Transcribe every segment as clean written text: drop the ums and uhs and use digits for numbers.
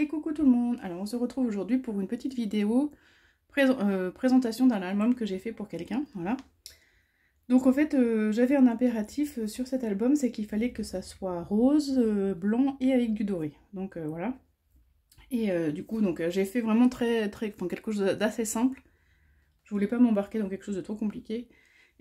Et coucou tout le monde. Alors on se retrouve aujourd'hui pour une petite vidéo présentation d'un album que j'ai fait pour quelqu'un, voilà. Donc en fait j'avais un impératif sur cet album, c'est qu'il fallait que ça soit rose, blanc et avec du doré. Donc voilà. Et du coup donc j'ai fait vraiment quelque chose d'assez simple. Je voulais pas m'embarquer dans quelque chose de trop compliqué.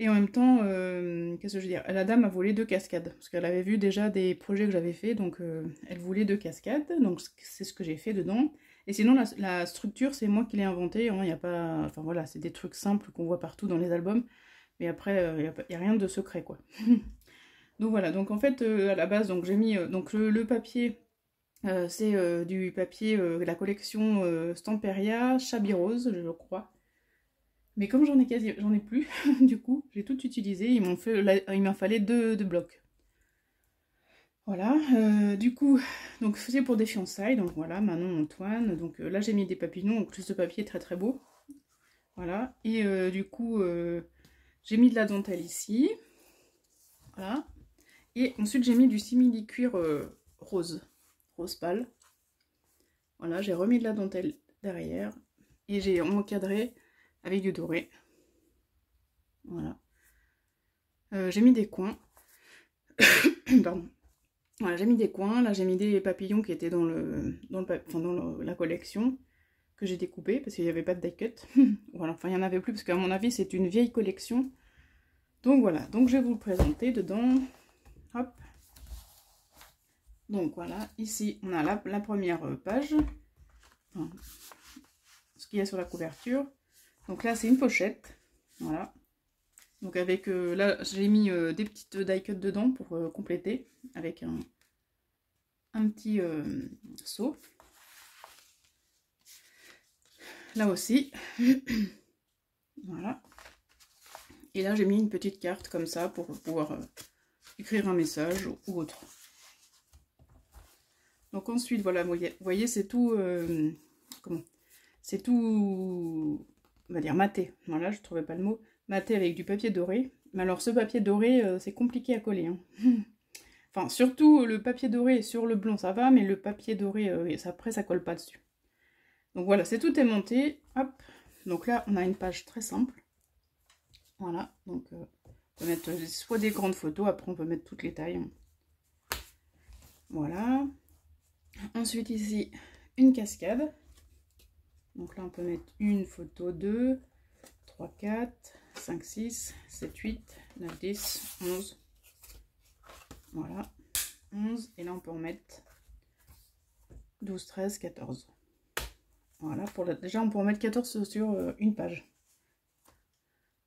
Et en même temps, qu'est-ce que je veux dire, la dame a volé 2 cascades, parce qu'elle avait vu déjà des projets que j'avais fait, donc elle voulait 2 cascades, donc c'est ce que j'ai fait dedans. Et sinon, la structure, c'est moi qui l'ai inventée, hein, y a pas... Enfin voilà, c'est des trucs simples qu'on voit partout dans les albums, mais après, y a rien de secret, quoi. Donc voilà, donc en fait, à la base, donc j'ai mis... donc le papier, c'est du papier, la collection Stamperia Chablis Rose, je crois. Mais comme j'en ai plus, du coup, j'ai tout utilisé. Il m'en fallait deux blocs. Voilà, du coup, donc c'est pour des fiançailles. Donc voilà, Manon, Antoine. Donc là, j'ai mis des papillons. Donc ce papier est très très beau. Voilà, et du coup, j'ai mis de la dentelle ici. Voilà. Et ensuite, j'ai mis du simili-cuir rose pâle. Voilà, j'ai remis de la dentelle derrière. Et j'ai encadré avec du doré. Voilà. J'ai mis des coins. Pardon. Voilà, j'ai mis des coins. Là, j'ai mis des papillons qui étaient dans la collection que j'ai découpé parce qu'il n'y avait pas de die cut. Voilà, enfin, il n'y en avait plus parce qu'à mon avis, c'est une vieille collection. Donc voilà, donc je vais vous le présenter dedans. Hop. Donc voilà, ici, on a la première page. Enfin, ce qu'il y a sur la couverture. Donc là, c'est une pochette. Voilà. Donc avec, là, j'ai mis des petites die cut dedans pour compléter avec un petit seau. Là aussi. Voilà. Et là, j'ai mis une petite carte comme ça pour pouvoir écrire un message ou autre. Donc ensuite, voilà, vous voyez, c'est tout... comment? C'est tout... On va dire maté. Voilà, je ne trouvais pas le mot. Maté avec du papier doré. Mais alors, ce papier doré, c'est compliqué à coller. Hein. Enfin, surtout le papier doré sur le blanc, ça va, mais le papier doré, après, ça colle pas dessus. Donc voilà, c'est tout est monté. Hop. Donc là, on a une page très simple. Voilà, donc on peut mettre soit des grandes photos, après on peut mettre toutes les tailles. Voilà. Ensuite ici, une cascade. Donc là, on peut mettre une photo, 2, 3, 4, 5, 6, 7, 8, 9, 10, 11. Voilà, 11. Et là, on peut en mettre 12, 13, 14. Voilà, déjà, on peut en mettre 14 sur une page.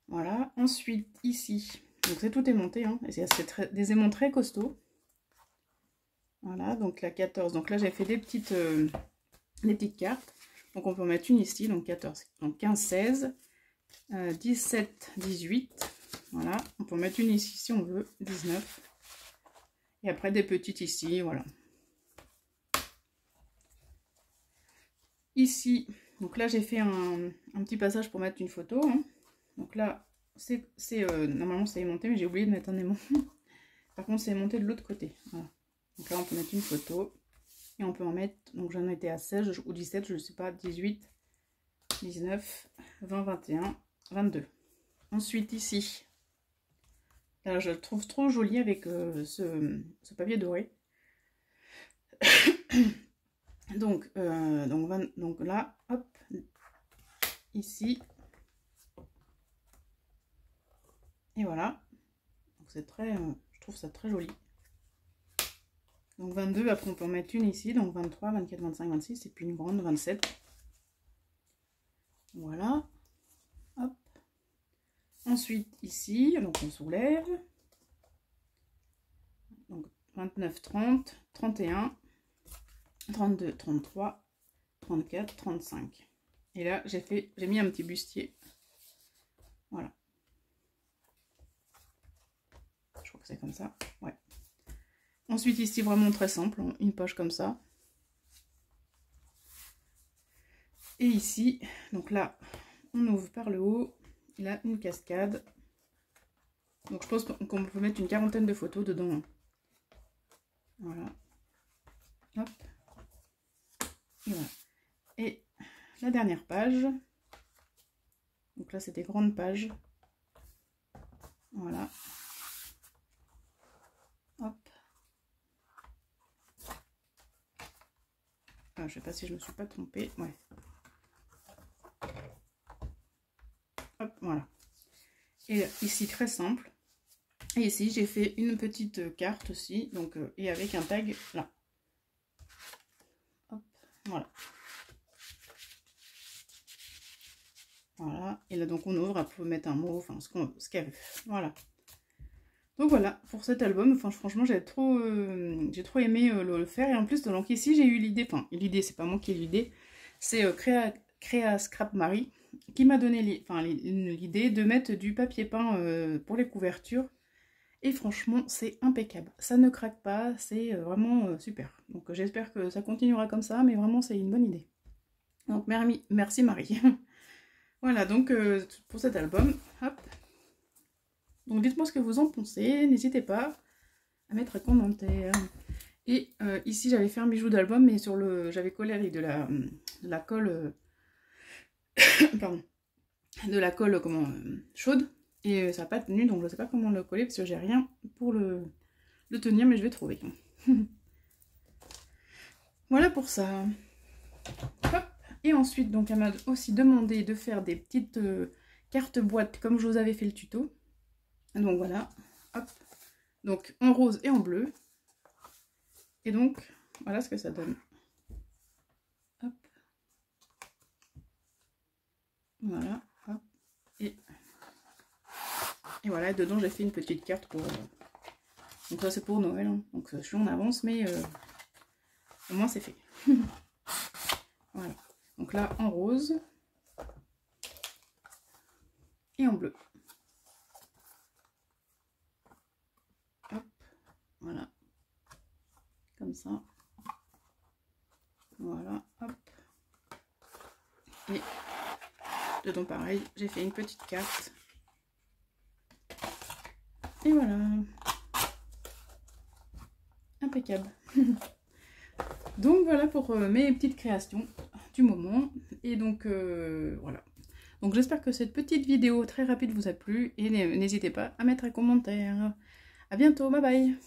Voilà, ensuite, ici, donc c'est tout aimanté, hein, et c'est des aimants très costauds. Voilà, donc la 14, donc là, j'ai fait des petites cartes. Donc on peut en mettre une ici, donc 14, donc 15, 16, 17, 18. Voilà, on peut en mettre une ici si on veut, 19. Et après des petites ici, voilà. Ici, donc là j'ai fait un petit passage pour mettre une photo. Hein. Donc là, normalement c'est aimanté, mais j'ai oublié de mettre un aimant. Par contre, c'est aimanté de l'autre côté. Voilà. Donc là, on peut mettre une photo. Et on peut en mettre, donc j'en étais à 16 ou 17, je ne sais pas, 18, 19, 20, 21, 22. Ensuite ici, là je le trouve trop joli avec ce papier doré. donc là, hop, ici. Et voilà. Donc c'est très, je trouve ça très joli. Donc 22, après on peut en mettre une ici, donc 23, 24, 25, 26, et puis une grande, 27. Voilà. Hop. Ensuite ici, donc on soulève. Donc 29, 30, 31, 32, 33, 34, 35. Et là j'ai mis un petit bustier. Voilà. Je crois que c'est comme ça. Ouais. Ensuite ici vraiment très simple, une poche comme ça. Et ici, donc là, on ouvre par le haut. Il a une cascade. Donc je pense qu'on peut mettre une quarantaine de photos dedans. Voilà. Hop. Et voilà. Et la dernière page. Donc là, c'est des grandes pages. Voilà. Hop. Ah, je sais pas si je me suis pas trompée. Ouais. Hop, voilà. Et ici, très simple. Et ici, j'ai fait une petite carte aussi. Donc, et avec un tag là. Hop, voilà. Voilà. Et là, donc, on ouvre. Elle peut mettre un mot, enfin, ce qu'elle veut. Voilà. Donc voilà, pour cet album, enfin, franchement, j'ai trop aimé le faire. Et en plus, donc ici, j'ai eu l'idée, enfin, l'idée, c'est pas moi qui ai eu l'idée, c'est Créa Scrap Marie qui m'a donné l'idée de mettre du papier peint pour les couvertures. Et franchement, c'est impeccable. Ça ne craque pas, c'est vraiment super. Donc j'espère que ça continuera comme ça, mais vraiment, c'est une bonne idée. Donc merci Marie. Voilà, donc pour cet album, hop. Donc dites-moi ce que vous en pensez, n'hésitez pas à mettre un commentaire. Et ici j'avais fait un bijou d'album, mais j'avais collé avec de la colle, pardon, de la colle chaude, et ça n'a pas tenu, donc je ne sais pas comment le coller parce que j'ai rien pour le tenir, mais je vais trouver. Voilà pour ça. Hop. Et ensuite, donc elle m'a aussi demandé de faire des petites cartes boîtes comme je vous avais fait le tuto. Donc voilà, hop, donc en rose et en bleu. Et donc, voilà ce que ça donne. Hop. Voilà, hop. Et voilà, dedans j'ai fait une petite carte pour... donc ça c'est pour Noël, hein. Donc je suis en avance, mais au moins c'est fait. Voilà, donc là en rose. Et en bleu. Hop, voilà. Comme ça. Voilà, hop. Et dedans pareil, j'ai fait une petite carte. Et voilà. Impeccable. Donc voilà pour mes petites créations du moment. Et donc voilà. Donc j'espère que cette petite vidéo très rapide vous a plu. Et n'hésitez pas à mettre un commentaire. À bientôt, bye bye.